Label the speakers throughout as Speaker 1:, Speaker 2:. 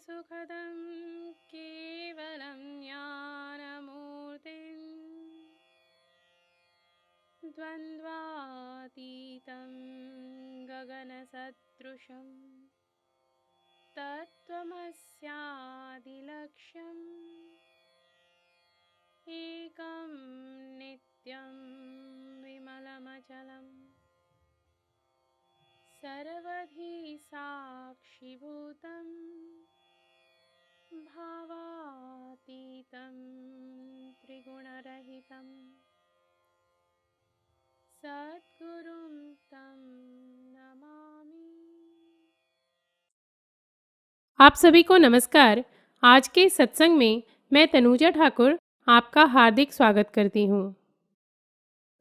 Speaker 1: सुखदं केवलं ज्ञानमूर्तिं द्वन्द्वातीतं गगनसदृशं तत्त्वमस्यादिलक्ष्यम् एकं नित्यं विमलमचलं सर्वधी साक्षिभूतं भावातीतं त्रिगुणरहितं सद्गुरुं तं नमामि। आप सभी को नमस्कार। आज के सत्संग में मैं तनुजा ठाकुर आपका हार्दिक स्वागत करती हूँ।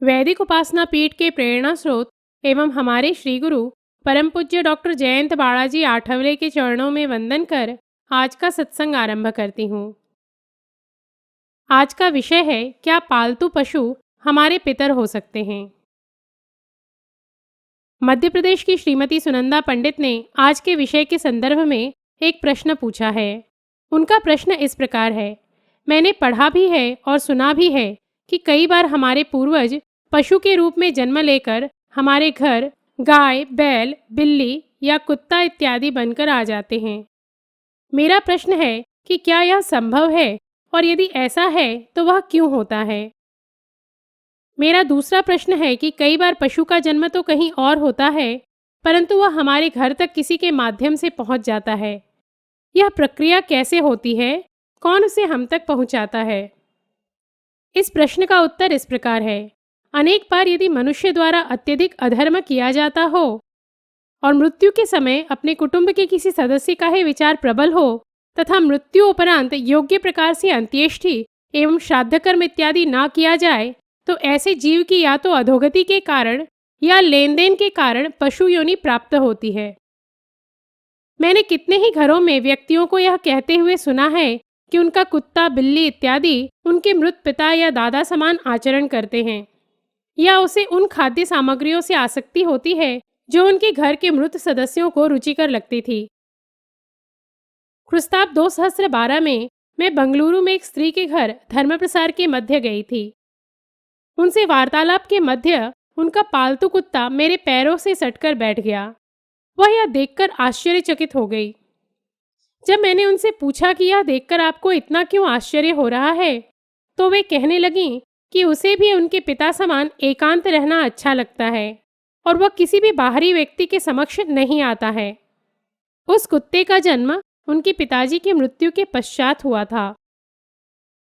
Speaker 1: वैदिक उपासना पीठ के प्रेरणा स्रोत एवं हमारे श्री गुरु परम पूज्य डॉक्टर जयंत बालाजी आठवले के चरणों में वंदन कर आज का सत्संग आरंभ करती हूँ। आज का विषय है, क्या पालतू पशु हमारे पितर हो सकते हैं। मध्य प्रदेश की श्रीमती सुनंदा पंडित ने आज के विषय के संदर्भ में एक प्रश्न पूछा है। उनका प्रश्न इस प्रकार है, मैंने पढ़ा भी है और सुना भी है कि कई बार हमारे पूर्वज पशु के रूप में जन्म लेकर हमारे घर गाय, बैल, बिल्ली या कुत्ता इत्यादि बनकर आ जाते हैं। मेरा प्रश्न है कि क्या यह संभव है और यदि ऐसा है तो वह क्यों होता है। मेरा दूसरा प्रश्न है कि कई बार पशु का जन्म तो कहीं और होता है, परंतु वह हमारे घर तक किसी के माध्यम से पहुंच जाता है। यह प्रक्रिया कैसे होती है, कौन उसे हम तक पहुंचाता है। इस प्रश्न का उत्तर इस प्रकार है, अनेक बार यदि मनुष्य द्वारा अत्यधिक अधर्म किया जाता हो और मृत्यु के समय अपने कुटुंब के किसी सदस्य का ही विचार प्रबल हो तथा मृत्यु उपरांत योग्य प्रकार से अंत्येष्टि एवं श्राद्ध कर्म इत्यादि ना किया जाए, तो ऐसे जीव की या तो अधोगति के कारण या लेन देन के कारण पशु योनि प्राप्त होती है। मैंने कितने ही घरों में व्यक्तियों को यह कहते हुए सुना है कि उनका कुत्ता, बिल्ली इत्यादि उनके मृत पिता या दादा समान आचरण करते हैं, या उसे उन खाद्य सामग्रियों से आसक्ति होती है जो उनके घर के मृत सदस्यों को रुचिकर लगती थी। ख्रीस्ताब्द 2012 में मैं बंगलुरु में एक स्त्री के घर धर्म प्रसार के मध्य गई थी। उनसे वार्तालाप के मध्य उनका पालतू कुत्ता मेरे पैरों से सटकर बैठ गया। वह यह देखकर आश्चर्यचकित हो गई। जब मैंने उनसे पूछा कि यह देखकर आपको इतना क्यों आश्चर्य हो रहा है, तो वे कहने लगीं कि उसे भी उनके पिता समान एकांत रहना अच्छा लगता है और वह किसी भी बाहरी व्यक्ति के समक्ष नहीं आता है। उस कुत्ते का जन्म उनके पिताजी की मृत्यु के पश्चात हुआ था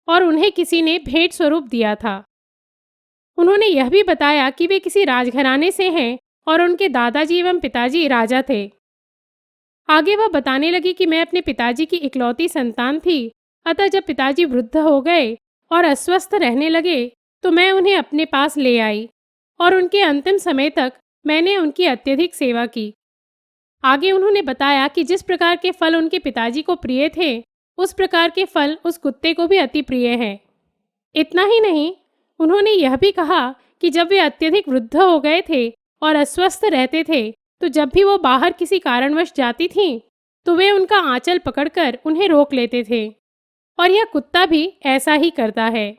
Speaker 1: और उन्हें किसी ने भेंट स्वरूप दिया था। उन्होंने यह भी बताया कि वे किसी राजघराने से हैं और उनके दादाजी एवं पिताजी राजा थे। आगे वह बताने लगी कि मैं अपने पिताजी की इकलौती संतान थी, अतः जब पिताजी वृद्ध हो गए और अस्वस्थ रहने लगे तो मैं उन्हें अपने पास ले आई और उनके अंतिम समय तक मैंने उनकी अत्यधिक सेवा की। आगे उन्होंने बताया कि जिस प्रकार के फल उनके पिताजी को प्रिय थे, उस प्रकार के फल उस कुत्ते को भी अति प्रिय हैं। इतना ही नहीं, उन्होंने यह भी कहा कि जब वे अत्यधिक वृद्ध हो गए थे और अस्वस्थ रहते थे, तो जब भी वो बाहर किसी कारणवश जाती थीं, तो वे उनका आंचल पकड़कर उन्हें रोक लेते थे और यह कुत्ता भी ऐसा ही करता है।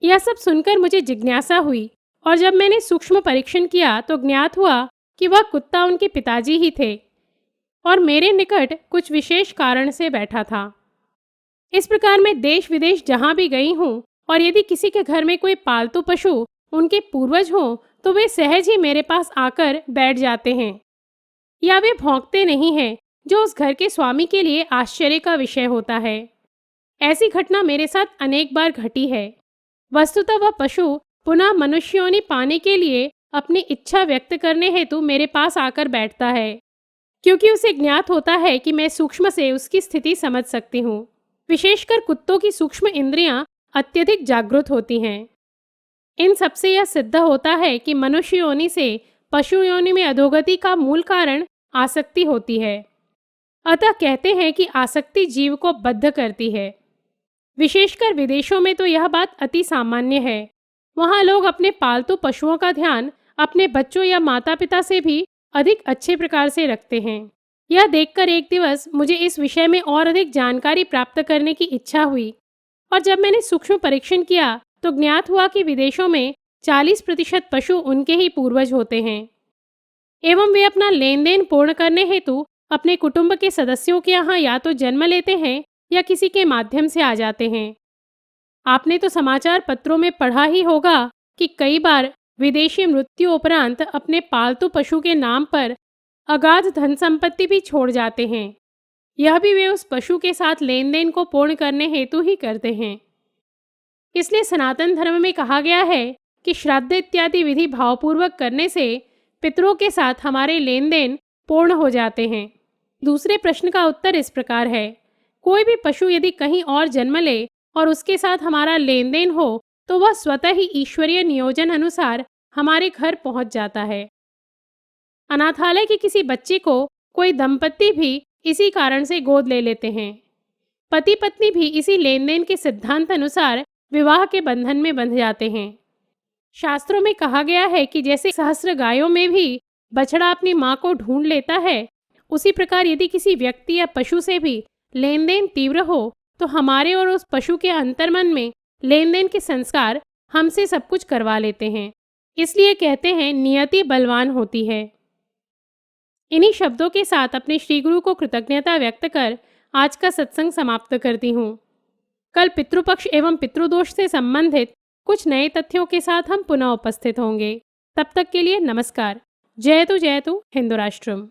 Speaker 1: यह सब सुनकर मुझे जिज्ञासा हुई और जब मैंने सूक्ष्म परीक्षण किया तो ज्ञात हुआ कि वह कुत्ता उनके पिताजी ही थे और मेरे निकट कुछ विशेष कारण से बैठा था। इस प्रकार मैं देश विदेश जहाँ भी गई हूँ और यदि किसी के घर में कोई पालतू पशु उनके पूर्वज हो, तो वे सहज ही मेरे पास आकर बैठ जाते हैं या वे भौंकते नहीं हैं, जो उस घर के स्वामी के लिए आश्चर्य का विषय होता है। ऐसी घटना मेरे साथ अनेक बार घटी है। वस्तुतः वह पशु पुनः मनुष्य योनि पाने के लिए अपनी इच्छा व्यक्त करने हेतु मेरे पास आकर बैठता है, क्योंकि उसे ज्ञात होता है कि मैं सूक्ष्म से उसकी स्थिति समझ सकती हूँ। विशेषकर कुत्तों की सूक्ष्म इंद्रियां अत्यधिक जागृत होती हैं। इन सबसे यह सिद्ध होता है कि मनुष्य योनि से पशु योनि में अधोगति का मूल कारण आसक्ति होती है। अतः कहते हैं कि आसक्ति जीव को बद्ध करती है। विशेषकर विदेशों में तो यह बात अति सामान्य है। वहाँ लोग अपने पालतू पशुओं का ध्यान अपने बच्चों या माता पिता से भी अधिक अच्छे प्रकार से रखते हैं। यह देखकर एक दिवस मुझे इस विषय में और अधिक जानकारी प्राप्त करने की इच्छा हुई और जब मैंने सूक्ष्म परीक्षण किया तो ज्ञात हुआ कि विदेशों में 40% पशु उनके ही पूर्वज होते हैं एवं वे अपना लेन देन पूर्ण करने हेतु अपने कुटुंब के सदस्यों के यहाँ या तो जन्म लेते हैं या किसी के माध्यम से आ जाते हैं। आपने तो समाचार पत्रों में पढ़ा ही होगा कि कई बार विदेशी मृत्यु उपरांत अपने पालतू पशु के नाम पर अगाध धन संपत्ति भी छोड़ जाते हैं। यह भी वे उस पशु के साथ लेन देन को पूर्ण करने हेतु ही करते हैं। इसलिए सनातन धर्म में कहा गया है कि श्राद्ध इत्यादि विधि भावपूर्वक करने से पितरों के साथ हमारे लेन देन पूर्ण हो जाते हैं। दूसरे प्रश्न का उत्तर इस प्रकार है, कोई भी पशु यदि कहीं और जन्म ले और उसके साथ हमारा लेन देन हो तो वह स्वतः ही ईश्वरीय नियोजन अनुसार हमारे घर पहुंच जाता है। अनाथालय के किसी बच्चे को कोई दंपत्ति भी इसी कारण से गोद ले लेते हैं। पति पत्नी भी इसी लेन देन के सिद्धांत अनुसार विवाह के बंधन में बंध जाते हैं। शास्त्रों में कहा गया है कि जैसे सहस्त्र गायों में भी बछड़ा अपनी माँ को ढूंढ लेता है, उसी प्रकार यदि किसी व्यक्ति या पशु से भी लेन देन तीव्र हो तो हमारे और उस पशु के अंतर्मन में लेन देन के संस्कार हमसे सब कुछ करवा लेते हैं। इसलिए कहते हैं नियति बलवान होती है। इन्हीं शब्दों के साथ अपने श्री गुरु को कृतज्ञता व्यक्त कर आज का सत्संग समाप्त करती हूँ। कल पितृपक्ष एवं पितृदोष से संबंधित कुछ नए तथ्यों के साथ हम पुनः उपस्थित होंगे। तब तक के लिए नमस्कार। जयतु हिंदू राष्ट्रम।